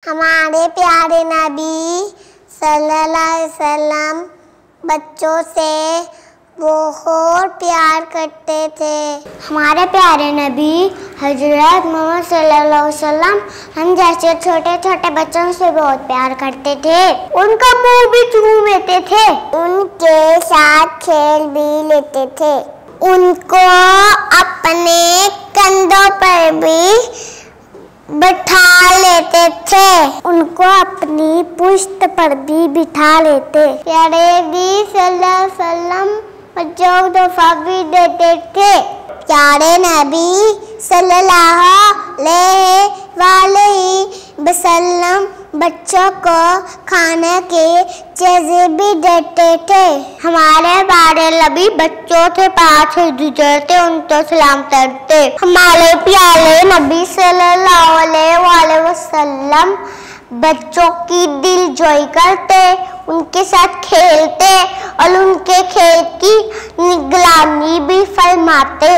हमारे प्यारे नबी सल्लल्लाहु अलैहि वसल्लम बच्चों से बहुत प्यार करते थे। हमारे प्यारे नबी हजरत मोहम्मद सल्लल्लाहु अलैहि वसल्लम हम जैसे छोटे छोटे बच्चों से बहुत प्यार करते थे। उनका मुंह भी चूम लेते थे, उनके साथ खेल भी लेते थे, उनको अपने कंधों पर भी बैठा लेते थे, उनको अपनी पुश्त पर भी बिठा लेते। प्यारे नबी सल्लल्लाहु अलैहि वसल्लम बच्चों को तोहफा भी देते थे। प्यारे नबी सल्लल्लाहु अलैहि वसल्लम बच्चों को खाने की चीजें भी देते थे। हमारे प्यारे नबी बच्चों से पास गुजरते उनको सलाम करते। हमारे प्यारे नबी सल्लल्लाहु अलैहि वसल्लम बच्चों की दिलजोई करते, उनके साथ खेलते और उनके खेल की निगरानी भी फरमाते।